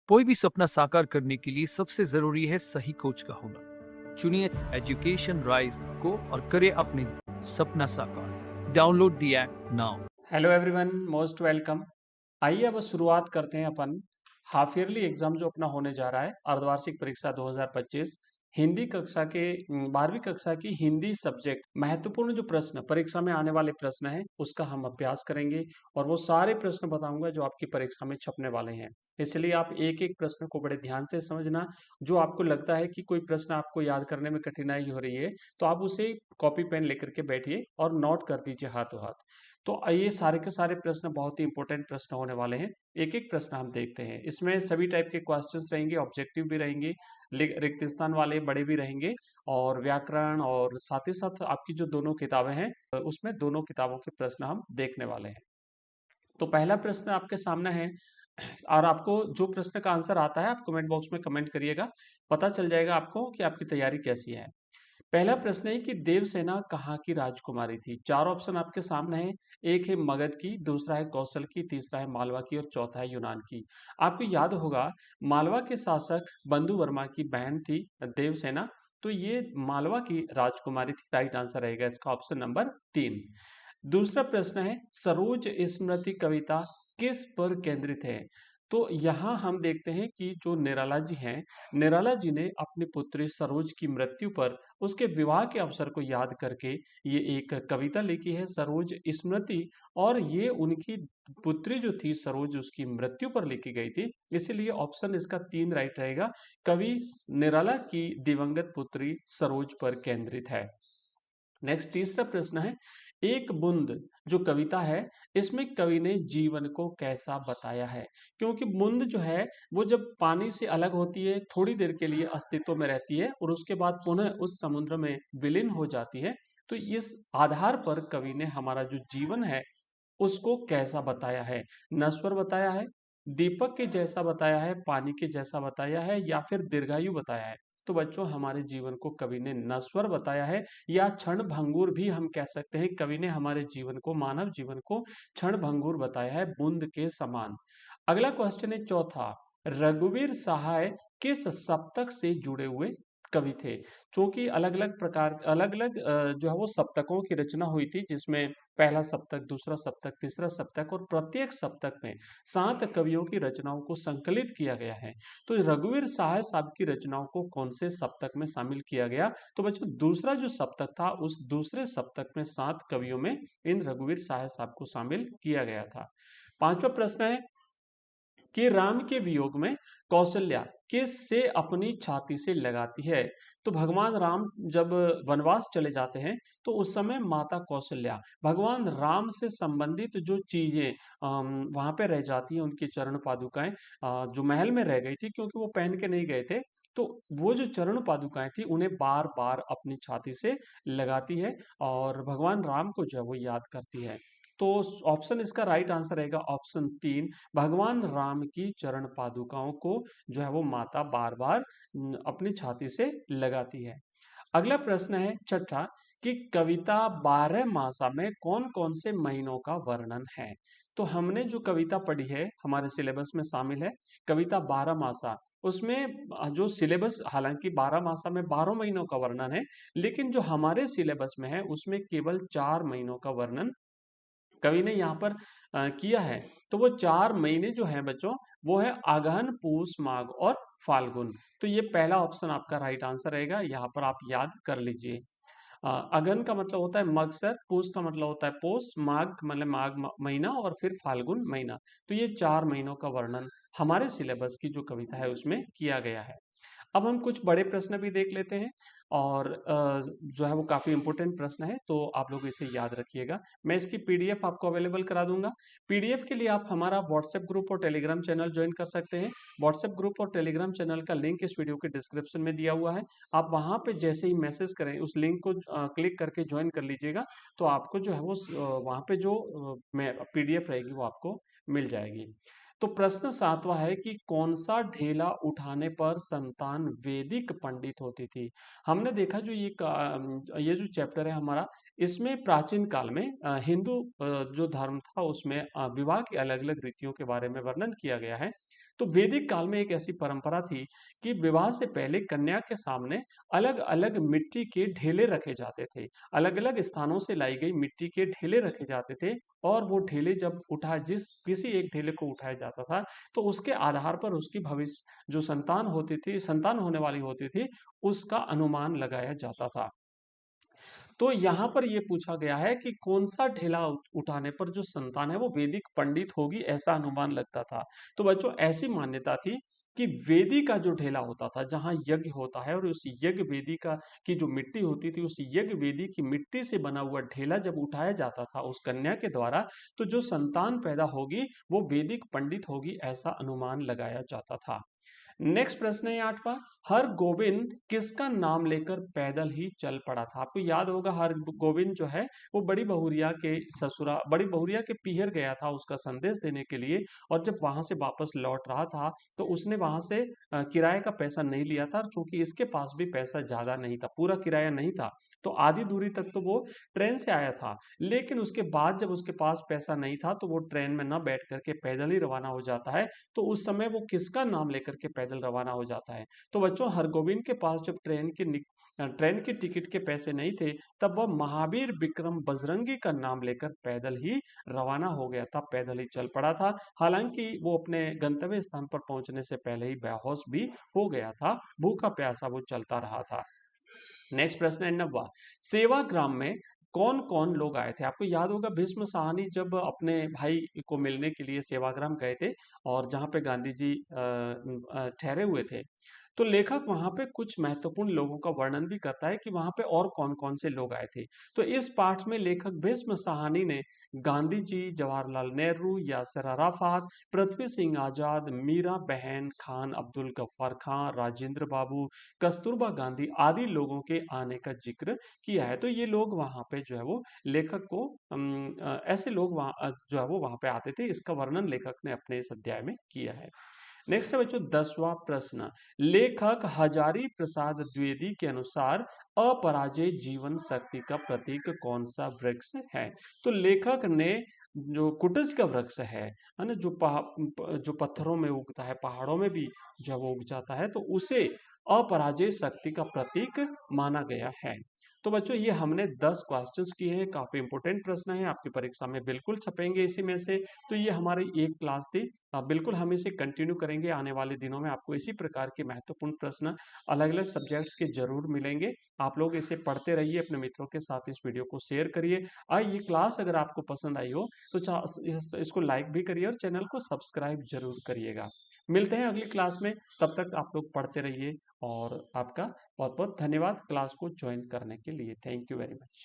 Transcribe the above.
कोई भी सपना साकार करने के लिए सबसे जरूरी है सही कोच का होना। चुनिए एजुकेशन राइज को और करें अपने सपना साकार। Download the app now. Hello everyone, most welcome. आइए अब शुरुआत करते हैं अपन हाफ ईयरली एग्जाम जो अपना होने जा रहा है, अर्धवार्षिक परीक्षा 2025 हिंदी कक्षा के 12वीं कक्षा की हिंदी सब्जेक्ट महत्वपूर्ण जो प्रश्न परीक्षा में आने वाले प्रश्न हैं उसका हम अभ्यास करेंगे और वो सारे प्रश्न बताऊंगा जो आपकी परीक्षा में छपने वाले हैं। इसलिए आप एक एक प्रश्न को बड़े ध्यान से समझना। जो आपको लगता है कि कोई प्रश्न आपको याद करने में कठिनाई हो रही है तो आप उसे कॉपी पेन लेकर के बैठिए और नोट कर दीजिए हाथों हाथ। तो ये सारे के सारे प्रश्न बहुत ही इंपॉर्टेंट प्रश्न होने वाले हैं। एक एक प्रश्न हम देखते हैं। इसमें सभी टाइप के क्वेश्चंस रहेंगे, ऑब्जेक्टिव भी रहेंगे, रिक्त स्थान वाले बड़े भी रहेंगे और व्याकरण और साथ ही साथ आपकी जो दोनों किताबें हैं उसमें दोनों किताबों के प्रश्न हम देखने वाले हैं। तो पहला प्रश्न आपके सामने है और आपको जो प्रश्न का आंसर आता है आप कमेंट बॉक्स में कमेंट करिएगा, पता चल जाएगा आपको कि आपकी तैयारी कैसी है। पहला प्रश्न है कि देवसेना कहाँ की राजकुमारी थी। चार ऑप्शन आपके सामने हैं। एक है मगध की, दूसरा है कौशल की, तीसरा है मालवा की और चौथा है यूनान की। आपको याद होगा मालवा के शासक बंधु वर्मा की बहन थी देवसेना, तो ये मालवा की राजकुमारी थी। राइट आंसर रहेगा इसका ऑप्शन नंबर 3। दूसरा प्रश्न है सरोज स्मृति कविता किस पर केंद्रित है। तो यहाँ हम देखते हैं कि जो निराला जी हैं, निराला जी ने अपनी पुत्री सरोज की मृत्यु पर उसके विवाह के अवसर को याद करके ये एक कविता लिखी है सरोज स्मृति। और ये उनकी पुत्री जो थी सरोज उसकी मृत्यु पर लिखी गई थी, इसीलिए ऑप्शन इसका 3 राइट रहेगा। कवि निराला की दिवंगत पुत्री सरोज पर केंद्रित है। नेक्स्ट तीसरा प्रश्न है एक बूंद जो कविता है इसमें कवि ने जीवन को कैसा बताया है। क्योंकि बूंद जो है वो जब पानी से अलग होती है थोड़ी देर के लिए अस्तित्व में रहती है और उसके बाद पुनः उस समुद्र में विलीन हो जाती है। तो इस आधार पर कवि ने हमारा जो जीवन है उसको कैसा बताया है। नश्वर बताया है, दीपक के जैसा बताया है, पानी के जैसा बताया है या फिर दीर्घायु बताया है। तो बच्चों हमारे जीवन को कवि ने नश्वर बताया है या क्षण भंगुर भी हम कह सकते हैं। कवि ने हमारे जीवन को, मानव जीवन को क्षण भंगुर बताया है, बूंद के समान। अगला क्वेश्चन है चौथा, रघुवीर सहाय किस सप्तक से जुड़े हुए कवि थे। क्योंकि अलग अलग प्रकार अलग अलग जो है वो सप्तकों की रचना हुई थी, जिसमें पहला सप्तक, दूसरा सप्तक, तीसरा सप्तक और प्रत्येक सप्तक में 7 कवियों की रचनाओं को संकलित किया गया है। तो रघुवीर सहाय साहब की रचनाओं को कौन से सप्तक में शामिल किया गया। तो बच्चों दूसरा जो सप्तक था उस दूसरे सप्तक में 7 कवियों में इन रघुवीर सहाय साहब को शामिल किया गया था। पांचवा प्रश्न है कि राम के वियोग में कौशल्या किस से अपनी छाती से लगाती है। तो भगवान राम जब वनवास चले जाते हैं तो उस समय माता कौशल्या भगवान राम से संबंधित जो चीजें वहां पे रह जाती हैं, उनकी चरण पादुकाएं जो महल में रह गई थी क्योंकि वो पहन के नहीं गए थे, तो वो जो चरण पादुकाएं थी उन्हें बार बार अपनी छाती से लगाती है और भगवान राम को जो है वो याद करती है। तो ऑप्शन इसका राइट आंसर रहेगा ऑप्शन 3। भगवान राम की चरण पादुकाओं को जो है वो माता बार बार अपनी छाती से लगाती है। अगला प्रश्न है छठा कि कविता 12 मासा में कौन कौन से महीनों का वर्णन है। तो हमने जो कविता पढ़ी है हमारे सिलेबस में शामिल है कविता 12 मासा। उसमें जो सिलेबस, हालांकि 12 मासा में 12 महीनों का वर्णन है, लेकिन जो हमारे सिलेबस में है उसमें केवल 4 महीनों का वर्णन कवि ने यहाँ पर किया है। तो वो 4 महीने जो है बच्चों वो है अगहन, पूस, माघ और फाल्गुन। तो ये पहला ऑप्शन आपका राइट आंसर रहेगा, यहाँ पर आप याद कर लीजिए। अगहन का मतलब होता है मगसर, पूस का मतलब होता है पोष, माघ मतलब माघ महीना और फिर फाल्गुन महीना। तो ये 4 महीनों का वर्णन हमारे सिलेबस की जो कविता है उसमें किया गया है। अब हम कुछ बड़े प्रश्न भी देख लेते हैं और जो है वो काफ़ी इंपॉर्टेंट प्रश्न है, तो आप लोग इसे याद रखिएगा। मैं इसकी पीडीएफ आपको अवेलेबल करा दूंगा। पीडीएफ के लिए आप हमारा व्हाट्सएप ग्रुप और टेलीग्राम चैनल ज्वाइन कर सकते हैं। व्हाट्सएप ग्रुप और टेलीग्राम चैनल का लिंक इस वीडियो के डिस्क्रिप्शन में दिया हुआ है। आप वहां पे जैसे ही मैसेज करें उस लिंक को क्लिक करके ज्वाइन कर लीजिएगा, तो आपको जो है वो वहां पे जो पीडीएफ रहेगी वो आपको मिल जाएगी। तो प्रश्न 7वां है कि कौन सा ढेला उठाने पर संतान वैदिक पंडित होती थी। हमने देखा जो ये जो चैप्टर है हमारा, इसमें प्राचीन काल में हिंदू जो धर्म था उसमें विवाह की अलग अलग रीतियों के बारे में वर्णन किया गया है। तो वैदिक काल में एक ऐसी परंपरा थी कि विवाह से पहले कन्या के सामने अलग-अलग मिट्टी के ढेले रखे जाते थे। अलग-अलग स्थानों से लाई गई मिट्टी के ढेले रखे जाते थे और वो ढेले जब जिस किसी एक ढेले को उठाया जाता था, तो उसके आधार पर उसकी भविष्य जो संतान होती थी, संतान होने वाली होती थी, उसका अनुमान लगाया जाता था। तो यहाँ पर ये पूछा गया है कि कौन-सा ढेला उठाने पर जो संतान है वो वैदिक पंडित होगी, ऐसा अनुमान लगता था। तो बच्चों ऐसी मान्यता थी कि वेदी का जो ढेला होता था, जहाँ यज्ञ होता है और उस यज्ञ वेदी का की जो मिट्टी होती थी, उस यज्ञ वेदी की मिट्टी से बना हुआ ढेला जब उठाया जाता था उस कन्या के द्वारा, तो जो संतान पैदा होगी वो वैदिक पंडित होगी, ऐसा अनुमान लगाया जाता था। नेक्स्ट प्रश्न है 8वां। हर गोविंद किसका नाम लेकर पैदल ही चल पड़ा था? आपको याद होगा हर गोविंद जो है वो बड़ी बहुरिया के पीहर गया था उसका संदेश देने के लिए, और जब वहां से वापस लौट रहा था तो उसने वहां से किराए का पैसा नहीं लिया था, क्योंकि इसके पास भी पैसा ज्यादा नहीं था, पूरा किराया नहीं था। तो आधी दूरी तक तो वो ट्रेन से आया था, लेकिन उसके बाद जब उसके पास पैसा नहीं था तो वो ट्रेन में न बैठ करके पैदल ही रवाना हो जाता है। तो उस समय वो किसका नाम लेकर के पैदल रवाना हो जाता है? तो बच्चों हरगोविंद के पास जब ट्रेन की टिकट के पैसे नहीं थे, तब वह महावीर विक्रम बजरंगी का नाम लेकर पैदल ही रवाना हो गया था, पैदल ही चल पड़ा था। हालांकि वो अपने गंतव्य स्थान पर पहुंचने से पहले ही बेहोश भी हो गया था, भूखा प्यासा वो चलता रहा था। नेक्स्ट प्रश्न है 9वां। सेवाग्राम में कौन कौन लोग आए थे? आपको याद होगा भीष्म साहनी जब अपने भाई को मिलने के लिए सेवाग्राम गए थे, और जहां पे गांधी जी ठहरे हुए थे, तो लेखक वहां पे कुछ महत्वपूर्ण लोगों का वर्णन भी करता है कि वहां पे और कौन कौन से लोग आए थे। तो इस पाठ में लेखक भीष्म साहनी ने गांधी जी, जवाहरलाल नेहरू, यासिर अराफात, पृथ्वी सिंह आजाद, मीरा बहन खान, अब्दुल गफ्फार खान, राजेंद्र बाबू, कस्तूरबा गांधी आदि लोगों के आने का जिक्र किया है। तो ये लोग वहां पे जो है वो लेखक को ऐसे लोग वहां जो है वो वहां पे आते थे, इसका वर्णन लेखक ने अपने इस अध्याय में किया है। नेक्स्ट है बच्चों 10वां प्रश्न। लेखक हजारी प्रसाद द्विवेदी के अनुसार अपराजय जीवन शक्ति का प्रतीक कौन सा वृक्ष है? तो लेखक ने जो कुटज का वृक्ष है ना, जो पत्थरों में उगता है, पहाड़ों में भी जो है वो उग जाता है, तो उसे अपराजय शक्ति का प्रतीक माना गया है। तो बच्चों ये हमने 10 क्वेश्चंस किए हैं, काफी इंपोर्टेंट प्रश्न है, आपकी परीक्षा में बिल्कुल छपेंगे इसी में से। तो ये हमारी एक क्लास थी, बिल्कुल हम इसे कंटिन्यू करेंगे आने वाले दिनों में, आपको इसी प्रकार के महत्वपूर्ण प्रश्न अलग अलग सब्जेक्ट्स के जरूर मिलेंगे। आप लोग इसे पढ़ते रहिए, अपने मित्रों के साथ इस वीडियो को शेयर करिए। ये क्लास अगर आपको पसंद आई हो तो इसको लाइक भी करिए और चैनल को सब्सक्राइब जरूर करिएगा। मिलते हैं अगली क्लास में, तब तक आप लोग पढ़ते रहिए, और आपका बहुत बहुत धन्यवाद क्लास को ज्वाइन करने के लिए। Thank you very much.